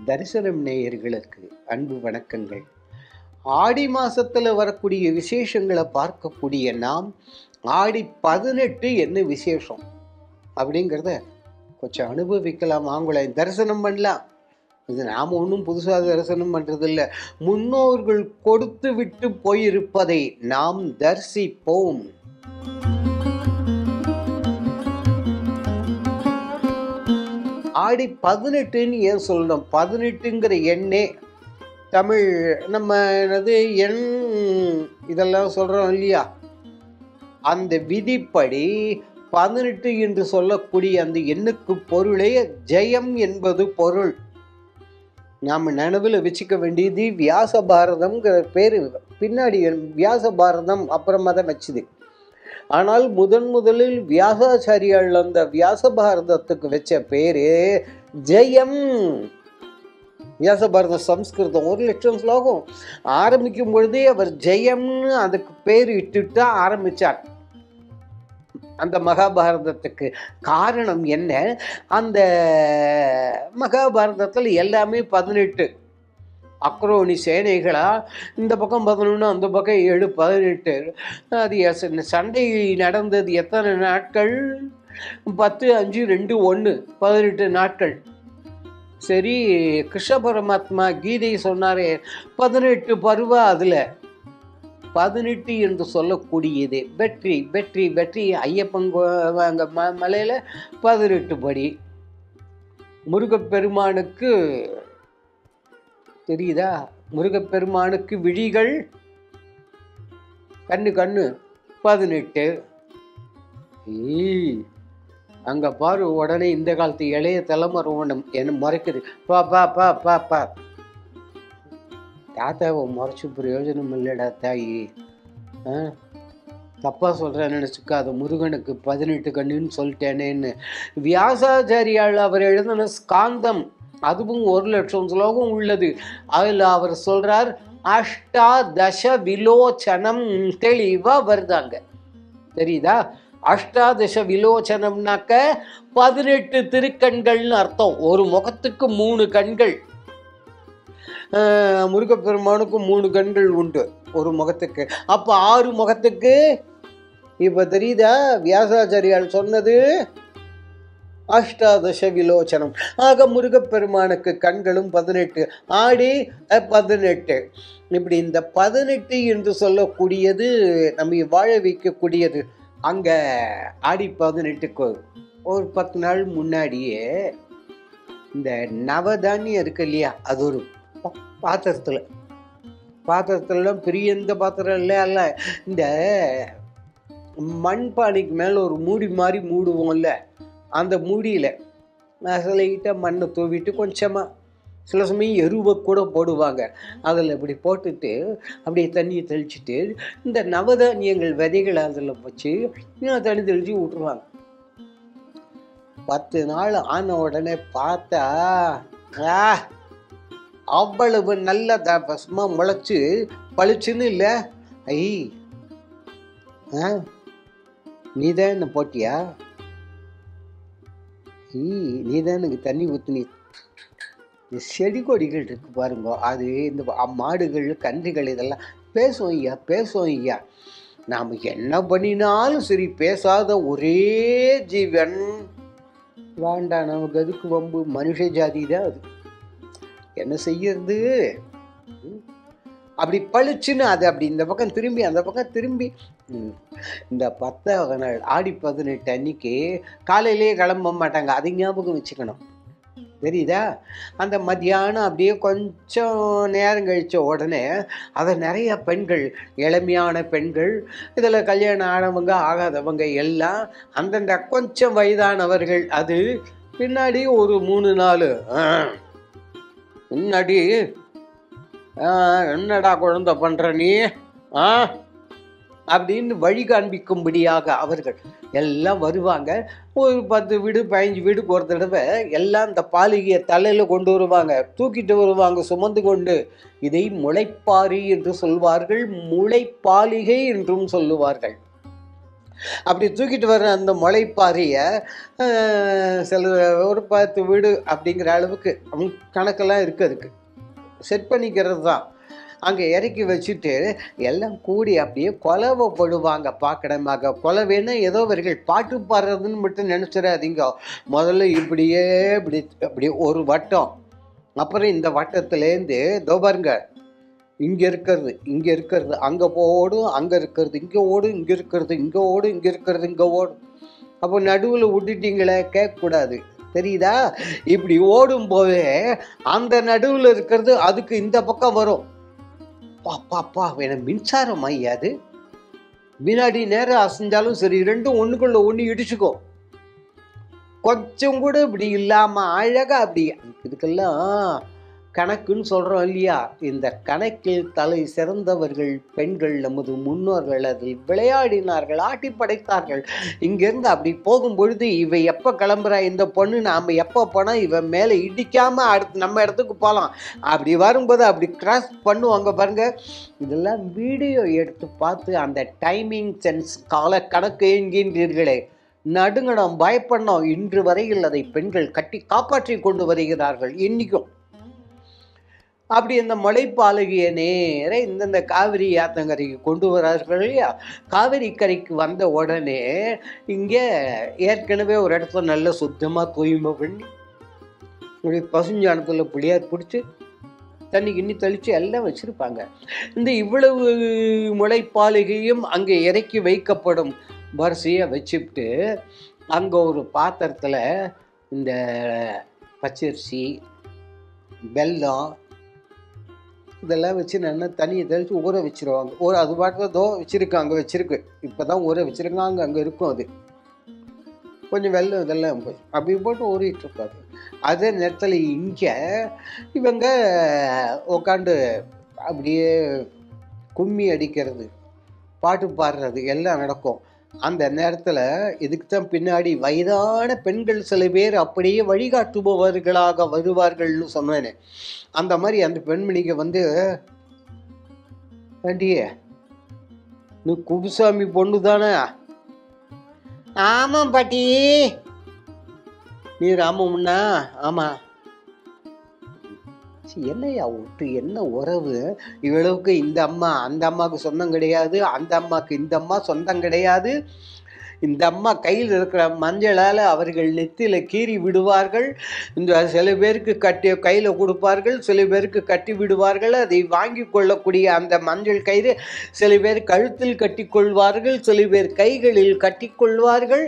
தரிசனம் நேயர்களுக்கு அன்பு வணக்கங்கள். ஆடி மாசத்துல வரக்கூடிய விசேஷங்களை பார்க்கக்கூடிய நாம், ஆடி 18 என்ன விசேஷம் அப்படிங்கிறத கொஞ்சம் அனுபவிக்கலாம். வாங்களேன், தரிசனம் பண்ணலாம். இது நாம் ஒன்றும் புதுசாக தரிசனம் பண்றதில்லை. முன்னோர்கள் கொடுத்து விட்டு போயிருப்பதை நாம் தரிசிப்போம். ஆடி 18ன்னு ஏன் சொல்லணும்? 18ங்கிற எண்ணே தமிழ் நம்ம என்னது எண் இதெல்லாம் சொல்கிறோம் இல்லையா? அந்த விதிப்படி 18 என்று சொல்லக்கூடிய அந்த எண்ணுக்கு பொருளே ஜெயம் என்பது பொருள். நாம் நினைவில் வச்சுக்க வேண்டியது வியாச பாரதம்ங்கிற பேர். பின்னாடி வியாச பாரதம் அப்புறமா தான் வச்சுது. ஆனால் முதலில் வியாசாச்சாரியால் அந்த வியாச பாரதத்துக்கு வச்ச பேரு ஜெயம். வியாச பாரதம் சம்ஸ்கிருதம் 1,00,000 ஸ்லோகம் ஆரம்பிக்கும் பொழுதே அவர் ஜெயம்னு அதுக்கு பேர் இட்டுட்டு ஆரம்பிச்சார் அந்த மகாபாரதத்துக்கு. காரணம் என்ன? அந்த மகாபாரதத்தில் எல்லாமே 18 அக்ரோனி சேனைகளா, இந்த பக்கம் 11 அந்த பக்கம் 7 18. அது சண்டை நடந்தது எத்தனை நாட்கள்? 10 5 2 1 18 நாட்கள். சரி, கிருஷ்ண பரமாத்மா கீதை சொன்னாரே 18 பருவா, அதுல 18 என்று சொல்லக்கூடியது வெற்றி வெற்றி வெற்றி. ஐயப்பன் அங்க மலையில 18 படி. முருகப்பெருமானுக்கு தெரியுதா? முருகப்பெருமானுக்கு விழிகள் கண்ணு 18. அங்க பாரு, உடனே இந்த காலத்து இளைய தலைமுறை ஒன்றும் என்ன முறைக்குது. பா பா பா பா பா தாத்தாவை முறைச்சு பிரயோஜனம் இல்லைடா தாயி. தப்பா சொல்றேன்னு நினைச்சுக்காது. முருகனுக்கு 18 கண்ணுன்னு சொல்லிட்டேனேன்னு. வியாசாச்சாரியால் அவர் எழுதின ஸ்காந்தம், அதுவும் 1,00,000 ஸ்லோகம் உள்ளது. அதில் அவர் சொல்றார், அஷ்டாதச விலோச்சனம். தெளிவா வருதாங்க, தெரியுதா? அஷ்டாதச விலோச்சனம்னாக்க 18 திருக்கண்கள்னு அர்த்தம். ஒரு முகத்துக்கு 3 கண்கள். முருகப்பெருமானுக்கு 3 கண்கள் உண்டு ஒரு முகத்துக்கு. அப்ப 6 முகத்துக்கு. இப்ப தெரியுதா? வியாசாச்சாரியால் சொன்னது அஷ்டாதச விலோச்சனம். ஆக முருகப்பெருமானுக்கு கண்களும் 18, ஆடி 18. இப்படி இந்த 18 என்று சொல்லக்கூடியது நம்ம வாழ வைக்கக்கூடியது. அங்க ஆடி 18க்கு ஒரு 10 நாள் முன்னாடியே இந்த நவதானியம் இருக்கு இல்லையா, அது ஒரு பாத்திரத்துலாம் பெரிய இந்த பாத்திரம் இல்ல, இந்த மண்பானைக்கு மேல ஒரு மூடி மாதிரி மூடுவோம்ல, அந்த மூடியில் லைட்டாக மண்ணை தூவிட்டு கொஞ்சமாக சில சமயம் எருவை கூட போடுவாங்க. அதில் இப்படி போட்டுட்டு அப்படியே தண்ணியை தெளிச்சுட்டு இந்த நவதானியங்கள் விதைகளை அதில் வச்சு தண்ணி தெளித்து விட்டுருவாங்க. 10 நாள் ஆன உடனே பார்த்தா அவ்வளவு நல்ல பசுமாக முளைச்சு பளிச்சுன்னு இல்லை. நீதான் என்ன போட்டியா? நீதான் எனக்கு தண்ணி ஊற்றுனி. இந்த செடி கொடிகள் இருக்கு பாருங்க, அது இந்த மாடுகள் கன்றுகள் இதெல்லாம் பேசுவோம் ஐயா. நாம் என்ன பண்ணினாலும் சரி, பேசாத ஒரே ஜீவன் வேண்டாம் நமக்கு. அதுக்கு வம்பு. மனுஷ ஜாதி தான் அது. என்ன செய்யறது? அப்படி பளிச்சுன்னு அது அப்படி இந்த பக்கம் திரும்பி அந்த பக்கம் திரும்பி. இந்த 10வது நாள் ஆடி 18 அன்னைக்கு காலையிலேயே கிளம்ப மாட்டாங்க. அதை ஞாபகம் வச்சுக்கணும், தெரியுதா? அந்த மத்தியானம் அப்படியே கொஞ்சம் நேரம் கழிச்ச உடனே அதை நிறைய பெண்கள், இளமையான பெண்கள், இதில் கல்யாணம் ஆனவங்க ஆகாதவங்க எல்லாம், அந்தந்த கொஞ்சம் வயதானவர்கள், அது பின்னாடி ஒரு 3 நாள் முன்னாடி என்னடா குழந்தை பண்ற நீ அப்படின்னு வழி காண்பிக்கும்படியாக அவர்கள் எல்லாம் வருவாங்க. ஒரு 10 வீடு 15 வீடுக்கு ஒரு தடவை எல்லாம் இந்த பாலிகையை தலையில் கொண்டு வருவாங்க, தூக்கிட்டு வருவாங்க சுமந்து கொண்டு. இதை முளைப்பாரி என்று சொல்வார்கள், முளைப்பாலிகை என்றும் சொல்லுவார்கள். அப்படி தூக்கிட்டு வர்ற அந்த முளைப்பாரியை சில ஒரு 10 வீடு அப்படிங்கிற அளவுக்கு கணக்கெல்லாம் இருக்குது, அதுக்கு செட் பண்ணிக்கிறது தான். அங்கே இறக்கி வச்சுட்டு எல்லாம் கூடி அப்படியே கொலவைப்படுவாங்க. பார்க்கணமாக கொலவைன்னா ஏதோ அவர்கள் பாட்டு பாடுறதுன்னு மட்டும் நினச்சிடாதீங்க. முதல்ல இப்படியே அப்படி ஒரு வட்டம், அப்புறம் இந்த வட்டத்துலேருந்து பாருங்க, இங்கே இருக்கிறது அங்கே ஓடும், அங்கே இருக்கிறது இங்கே ஓடும், இங்கே இருக்கிறது இங்கே ஓடும், இங்கே இருக்கிறது இங்கே ஓடும். அப்போ நடுவில் விட்டுட்டீங்களே, கேட்கக்கூடாது, தெரியுதா? இப்படி ஓடும் போதே அந்த நடுவில் இருக்கிறது அதுக்கு இந்த பக்கம் வரும். பாப்பா எனக்கு மின்சாரம் ஐயாது, வினாடி நேரம் அசைஞ்சாலும் சரி, ரெண்டும் ஒன்றுக்குள்ள ஒன்று இடிச்சுக்கோ. கொஞ்சம் கூட இப்படி இல்லாமல் அழகாக அப்படி. இதுக்கெல்லாம் கணக்குன்னு சொல்கிறோம் இல்லையா? இந்த கணக்கில் தலை சிறந்தவர்கள் பெண்கள், நமது முன்னோர்கள். அதில் விளையாடினார்கள், ஆட்டி படைத்தார்கள். இங்கேருந்து அப்படி போகும்பொழுது இவ எப்போ கிளம்புறா இந்த பொண்ணு, நாம் எப்போ போனால் இவன் மேலே இடிக்காமல் அடுத்து நம்ம இடத்துக்கு போகலாம், அப்படி வரும்போது அப்படி கிராஸ் பண்ணுவாங்க பாருங்க. இதெல்லாம் வீடியோ எடுத்து பார்த்து அந்த டைமிங் சென்ஸ் கால கணக்கு என்கின்றீர்களே, நடுங்கணும், பயப்படணும். இன்று வரையில் அதை பெண்கள் கட்டி காப்பாற்றி கொண்டு வருகிறார்கள் இன்றைக்கும். அப்படி இந்த மலைப்பாலகிய நேர இந்த காவிரி ஆத்தங்கரைக்கு கொண்டு வரார்கள் இல்லையா? காவிரி கரைக்கு வந்த உடனே இங்கே ஏற்கனவே ஒரு இடத்துல நல்ல சுத்தமாக தூய்மை பண்ணி இப்படி பசுஞ்சாணத்தில் புளியார் பிடிச்சி தண்ணி கிண்ணி தெளித்து எல்லாம் வச்சுருப்பாங்க. இந்த இவ்வளவு முளைப்பாலகையும் அங்கே இறக்கி வைக்கப்படும் வரிசையாக வச்சுக்கிட்டு அங்கே ஒரு பாத்திரத்தில் இந்த பச்சரிசி, வெல்லம் இதெல்லாம் வச்சு நல்லா தண்ணியை தெளித்து ஊற வச்சுருவாங்க. அது பாட்டுதோ வச்சுருக்கு, இப்போ தான் ஊற வச்சுருக்காங்க, அங்கே இருக்கும். அது கொஞ்சம் வெல்லம் இதெல்லாம் அப்படி போட்டு ஊறிட்டு இருப்பாரு. அதே நேரத்தில் இங்கே இவங்க உட்காந்து அப்படியே கும்மி அடிக்கிறது, பாட்டு பாடுறது எல்லாம் நடக்கும். அந்த நேரத்தில் இதுக்கு தான் பின்னாடி வயதான பெண்கள் சில பேர் அப்படியே வழிகாட்டுபவர்களாக வருவார்கள்னு சொன்னேனே, அந்த மாதிரி அந்த பெண்மணிக்கு வந்து, ஆண்டியே நீ குப்புசாமி பொண்ணு தானே? ஆமாம் பாட்டி. நீ ராமமுன்னா? ஆமாம். என்னையா விட்டு என்ன உறவு இவ்வளவுக்கு? இந்த அம்மா அந்த அம்மாவுக்கு சொந்தம் கிடையாது, அந்த அம்மாவுக்கு இந்த அம்மா சொந்தம் கிடையாது. இந்த அம்மா கையில் இருக்கிற மஞ்சளால் அவர்கள் நெத்தியில் கீறி விடுவார்கள். இந்த சில பேருக்கு கட்டி கையில் கொடுப்பார்கள், சில பேருக்கு கட்டி விடுவார்கள். அதை வாங்கி கொள்ளக்கூடிய அந்த மஞ்சள் கயிறு சில பேர் கழுத்தில் கட்டி கொள்வார்கள், சில பேர் கைகளில் கட்டி கொள்வார்கள்.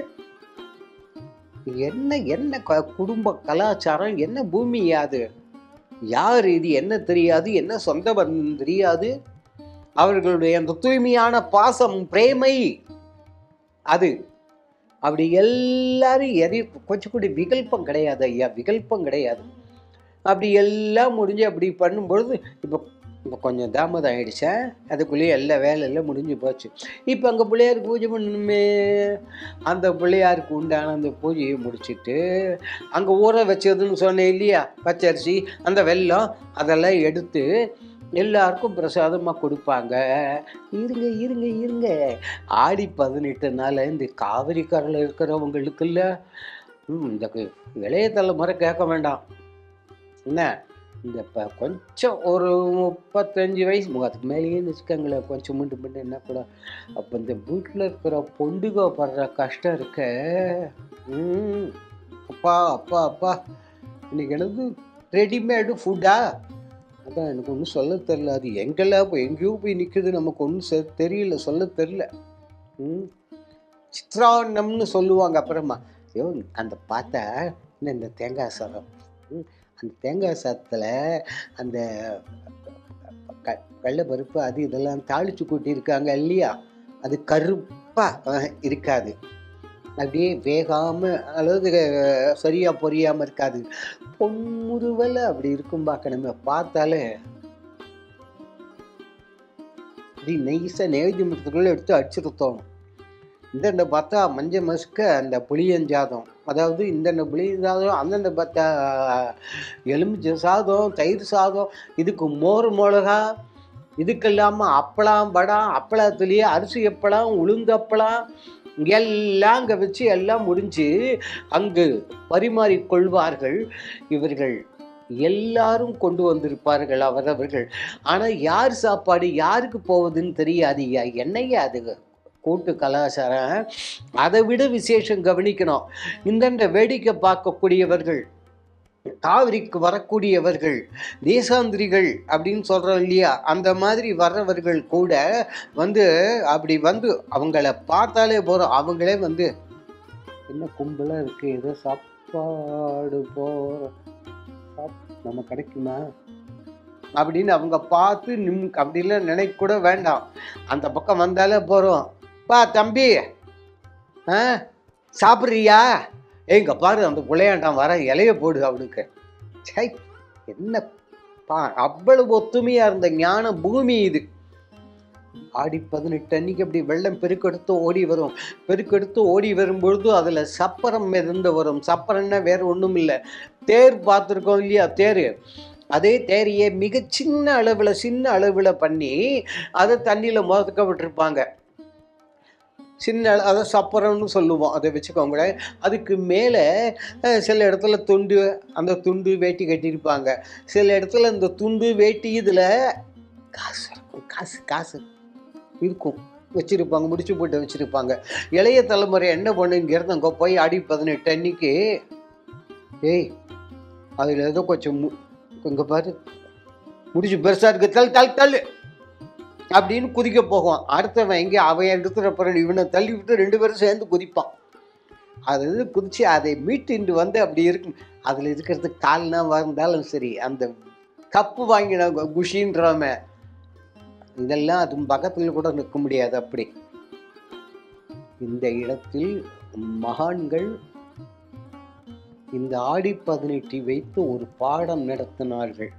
என்ன என்ன குடும்ப கலாச்சாரம், என்ன பூமியாது? யார் இது என்ன தெரியாது, என்ன சொந்த பந்தம் தெரியாது. அவர்களுடைய அந்த தூய்மையான பாசம், பிரேமை, அது அப்படி எல்லாரும் கொஞ்சம் கூட விகல்பம் கிடையாது ஐயா, விகல்பம் கிடையாது. அப்படி எல்லாம் முடிஞ்சு அப்படி பண்ணும்பொழுது இப்போ கொஞ்சம் தாமதம் ஆகிடுச்சேன், அதுக்குள்ளேயே எல்லா வேலையெல்லாம் முடிஞ்சு போச்சு. இப்போ அங்கே பிள்ளையாருக்கு பூஜை பண்ணணுமே, அந்த பிள்ளையாருக்கு உண்டான அந்த பூஜையை முடிச்சுட்டு அங்கே ஊற வச்சதுன்னு சொன்னேன் இல்லையா, பச்சரிசி, அந்த வெல்லம், அதெல்லாம் எடுத்து எல்லாருக்கும் பிரசாதமாக கொடுப்பாங்க. இருங்க இருங்க இருங்க, ஆடி 18 நாள் இந்த காவிரி கரையில் இருக்கிறவங்களுக்கு இல்லை, இந்த இளைய தலைமுறை கேட்க வேண்டாம் என்ன, இந்த இப்போ கொஞ்சம் ஒரு 35 வயசு அதுக்கு மேலேயும் வச்சுக்கோங்களேன், கொஞ்சம் முண்டு என்ன கூட, அப்போ இந்த வீட்டில் இருக்கிற பொண்டுக படுற கஷ்டம் இருக்க. அப்பா அப்பா அப்பா, இன்னைக்கு எனக்கு ரெடிமேடு ஃபுட்டா? அதான் எனக்கு ஒன்றும் சொல்ல தெரில, அது எங்கேயோ போய் நிற்குது, நமக்கு ஒன்றும் தெரியல, சொல்ல தெரில. சித்ரான்னம்னு சொல்லுவாங்க. அப்புறமா ஐயோ அந்த பார்த்தா இந்த தேங்காய் சாதம், அந்த தேங்காய் சாதத்தில் அந்த கடலைப்பருப்பு அது இதெல்லாம் தாளித்து கூட்டியிருக்காங்க இல்லையா, அது கருப்பாக இருக்காது, அப்படியே வேகாமல் அல்லது சரியாக பொரியாமல் இருக்காது, பொன்முறுவல் அப்படி இருக்கும். பார்க்கணுமே, பார்த்தாலே அப்படி நைஸாக நெய்வேத்தியத்துக்குள்ளே எடுத்து அடிச்சுருத்தோம். இந்தண்ட பார்த்தா மஞ்சள் மசுக்க அந்த புளியஞ்சாதம், அதாவது இந்தண்ட புளியஞ்சாதம், அந்தண்ட பார்த்தா எலுமிச்சை சாதம், தயிர் சாதம், இதுக்கு மோர் மிளகா, இதுக்கு இல்லாமல் அப்பளம், வடம், அப்பளத்துலேயே அரிசி அப்பளம், உளுந்தப்பளம், எல்லாம் அங்கே வச்சு எல்லாம் முடிஞ்சு அங்கு பரிமாறிக்கொள்வார்கள். இவர்கள் எல்லாரும் கொண்டு வந்திருப்பார்கள் அவரவர்கள். ஆனால் யார் சாப்பாடு யாருக்கு போவதுன்னு தெரியாதுயா. என்னையா அது கூட்டு கலாச்சாரம். அதை விட விசேஷம் கவனிக்கணும். இந்த வேடிக்கை பார்க்கக்கூடியவர்கள், காவிரிக்கு வரக்கூடியவர்கள், தேசாந்திரிகள் அப்படின்னு சொல்கிறோம் இல்லையா, அந்த மாதிரி வர்றவர்கள் கூட வந்து அப்படி வந்து அவங்கள பார்த்தாலே போகிறோம். அவங்களே வந்து என்ன கும்பலாக இருக்குது, ஏதோ சாப்பாடு நம்ம கிடைக்குமா அப்படின்னு அவங்க பார்த்து அப்படிலாம் நினைக்க கூட வேண்டாம். அந்த பக்கம் வந்தாலே போகிறோம். பா தம்பி, சாப்பிட்றியா? எங்க பாரு அந்த புள்ளையாண்டான் வர, இலைய போடு அவனுக்கு. சை, என்ன பா, அவ்வளவு ஒத்துமையா இருந்த ஞான பூமி இது. ஆடி 18 அன்னைக்கு அப்படி வெள்ளம் பெருக்கெடுத்து ஓடி வரும். பெருக்கெடுத்து ஓடி வரும்பொழுது அதில் சப்பரம் மிதந்து வரும். சப்பரம்னா வேற ஒன்றும் இல்லை, தேர் பார்த்துருக்கோம் இல்லையா, தேர். அதே தேரையே மிக சின்ன அளவில் பண்ணி அதை தண்ணியில் முதக்க விட்டுருப்பாங்க. சின்ன அதை சப்பரம்னு சொல்லுவோம், அதை வச்சுக்கோங்களேன். அதுக்கு மேலே சில இடத்துல அந்த துண்டு வேட்டி கட்டியிருப்பாங்க. சில இடத்துல இந்த துண்டு வேட்டி இதில் காசு இருக்கும், காசு இருக்கும் வச்சுருப்பாங்க, முடிச்சு போட்டு வச்சுருப்பாங்க. இளைய தலைமுறை என்ன பண்ணுங்கிறது, அங்கே போய் ஆடி 18 அன்னைக்கு, ஏய் அதில் ஏதோ கொஞ்சம் இங்கே பாரு முடிச்சு பெருசாக இருக்குது, தள்ளு அப்படின்னு குதிக்க போகும். அடுத்தவன் எங்கே அவன் எடுத்துகிற பிறகு இவனை தள்ளி விட்டு 2 பேரும் சேர்ந்து குதிப்பான். அது குதித்து அதை மீட்டு வந்து அப்படி இருக்கும். அதில் இருக்கிறது கால்னா வந்தாலும் சரி, அந்த கப்பு வாங்கின குஷின்றவன் இதெல்லாம் அது பக்கத்தில் கூட நிற்க முடியாது. அப்படி இந்த இடத்தில் மகான்கள் இந்த ஆடி 18 வைத்து ஒரு பாடம் நடத்தினார்கள்.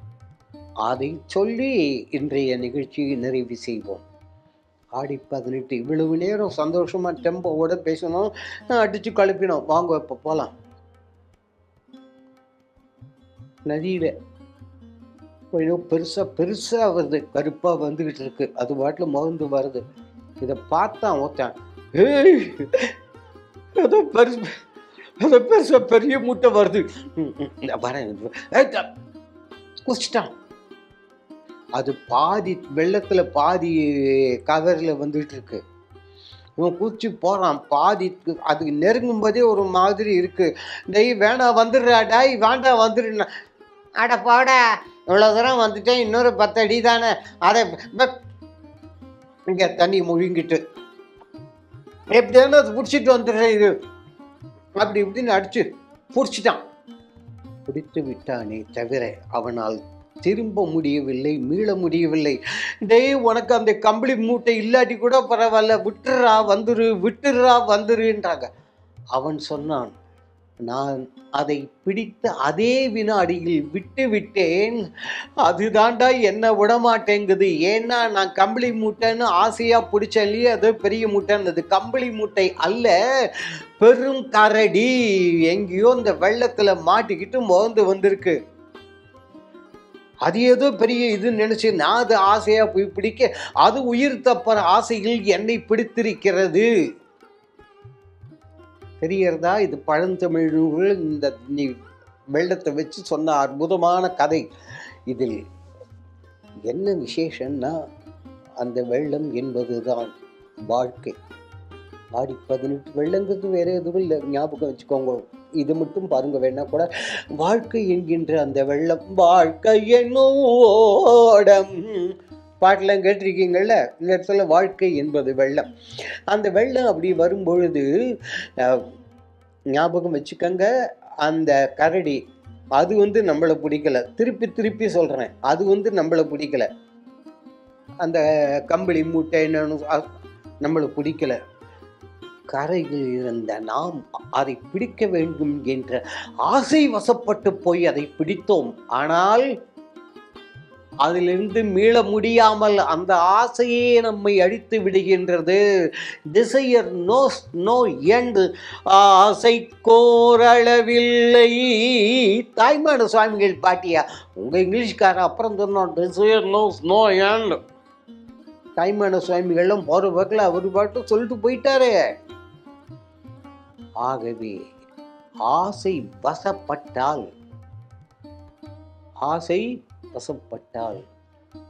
அதை சொல்லி இன்றைய நிகழ்ச்சியை நிறைவு செய்வோம். ஆடி 18 இவ்வளவு நேரம் சந்தோஷமாக டெம்போவோட பேசணும், அடித்து கழுப்பினோம். வாங்க இப்போ போகலாம். நதியில் கொஞ்சம் பெருசாக வருது, கருப்பாக வந்துக்கிட்டு இருக்கு. அது பாட்டில் மருந்து வருது. இதை பார்த்தான் ஒருத்தன், ஏய் ஏதோ பெருசாக பெரிய மூட்டை வருது, குடிச்சிட்டான். அது பாதி வெள்ளத்தில் பாதி கவரில் வந்துட்டு இருக்கு. இவன் குச்சி போகிறான். பாதி அதுக்கு நெருங்கும் போதே ஒரு மாதிரி இருக்கு. டேய் வேணாம் வந்துடுறா, டாய் வேண்டாம் வந்துடுனா. அட போட, இவ்வளோ தூரம் வந்துட்டேன், இன்னொரு 10 அடி தானே, அதை இங்கே தண்ணி முழுங்கிட்டு எப்படியானு அது பிடிச்சிட்டு வந்துடுறேன் இது அப்படி இப்படின்னு அடிச்சு பிடிச்சிட்டான். பிடித்து விட்டானே தவிர அவனால் திரும்ப முடியவில்லை, மீள முடியவில்லை. டேய் உனக்கு அந்த கம்பளி மூட்டை இல்லாட்டி கூட பரவாயில்ல, விட்டுறா வந்துருன்றாங்க. அவன் சொன்னான், நான் அதை பிடித்த அதே வினாடியில் விட்டு விட்டேன். அதுதாண்டா என்ன விடமாட்டேங்குது. ஏன்னா நான் கம்பளி மூட்டைன்னு ஆசையாக பிடிச்சேன் இல்லையே, அது பெரிய மூட்டைன்னு. அது கம்பளி மூட்டை அல்ல, பெரும் கரடி. எங்கேயோ இந்த வெள்ளத்தில் மாட்டிக்கிட்டு மோந்து வந்திருக்கு. அது ஏதோ பெரிய இதுன்னு நினைச்சு நான் அது ஆசையா போய் பிடிக்க, அது உயிர் தப்பற ஆசையில் என்னை பிடித்திருக்கிறது. தெரியறதா? இது பழந்தமிழ் இந்த வெள்ளத்தை வச்சு சொன்ன அற்புதமான கதை. இதில் என்ன விசேஷம்னா, அந்த வெள்ளம் என்பதுதான் வாழ்க்கை. ஆடி 18 வெள்ளங்கிறது வேற எதுவும் இல்லை, ஞாபகம் வச்சுக்கோங்க. இது மட்டும் பாருங்க, வேணா கூட வாழ்க்கை என்கின்ற அந்த வெள்ளம். வாழ்க்கை என்னும் ஓடம் பாட்டெல்லாம் கேட்டிருக்கீங்கள்ல, இந்த இடத்துல வாழ்க்கை என்பது வெள்ளம். அந்த வெள்ளம் அப்படி வரும்பொழுது ஞாபகம் வச்சுக்கோங்க, அந்த கரடி அது நம்மளை பிடிக்கல. திருப்பி சொல்கிறேன், அது நம்மளை பிடிக்கல. அந்த கம்பளி மூட்டை என்னன்னு நம்மளை பிடிக்கல. கரையில் இருந்த நாம் அதை பிடிக்க வேண்டும் என்ற ஆசை வசப்பட்டு போய் அதை பிடித்தோம். ஆனால் அதிலிருந்து மீள முடியாமல் அந்த ஆசையே நம்மை அழித்து விடுகின்றது. டிசையர் நோஸ் நோ எண்ட், ஆசை கோரளவில்லை. தாய்மான சுவாமிகள் பாட்டியா, உங்க இங்கிலீஷ்காரன் அப்புறம் சொன்னோம், desire nose no end. Thayumana சுவாமிகளும் போற பக்கத்தில் அவர் பாட்டு சொல்லிட்டு போயிட்டாரு. ஆகவே ஆசை வசப்பட்டால்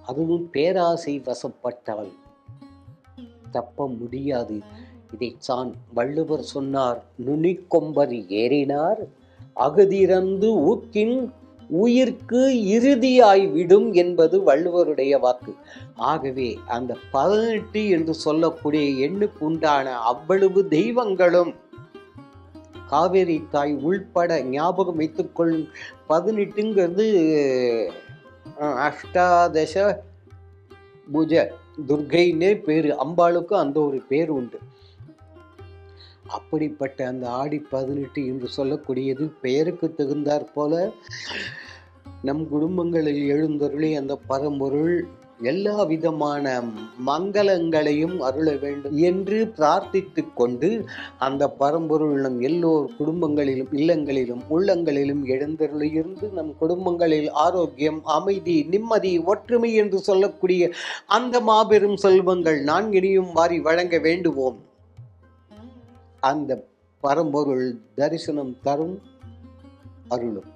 அதுவும் பேராசை வசப்பட்டால் தப்ப முடியாது. இதைத்தான் வள்ளுவர் சொன்னார், நுனிக்கொம்பர் ஏறினார் அகதிறந்து ஊக்கின் உயிர்க்கு இறுதியாய்விடும் என்பது வள்ளுவருடைய வாக்கு. ஆகவே அந்த 18 என்று சொல்லக்கூடிய எண்ணுக்கு உண்டான அவ்வளவு தெய்வங்களும் காவேரி தாய் உள்பட ஞாபகம் வைத்துக்கொள். 18ங்கிறது அஷ்டாதச புஜ துர்கைன்னே பேரு, அம்பாளுக்கும் அந்த ஒரு பேர் உண்டு. அப்படிப்பட்ட அந்த ஆடி 18 என்று சொல்லக்கூடியது பெயருக்கு தகுந்தாற் போல நம் குடும்பங்களில் எழுந்தருளி அந்த பரம்பொருள் எல்லா விதமான மங்களங்களையும் அருள வேண்டும் என்று பிரார்த்தித்து கொண்டு அந்த பரம்பொருள் நம் எல்லோர் குடும்பங்களிலும் இல்லங்களிலும் உள்ளங்களிலும் எழுந்தருளியிருந்து நம் குடும்பங்களில் ஆரோக்கியம், அமைதி, நிம்மதி, ஒற்றுமை என்று சொல்லக்கூடிய அந்த மாபெரும் செல்வங்கள் நான்கினையும் வாரி வழங்க வேண்டுவோம். அந்த பரம்பொருள் தரிசனம் தரும் அருளும்.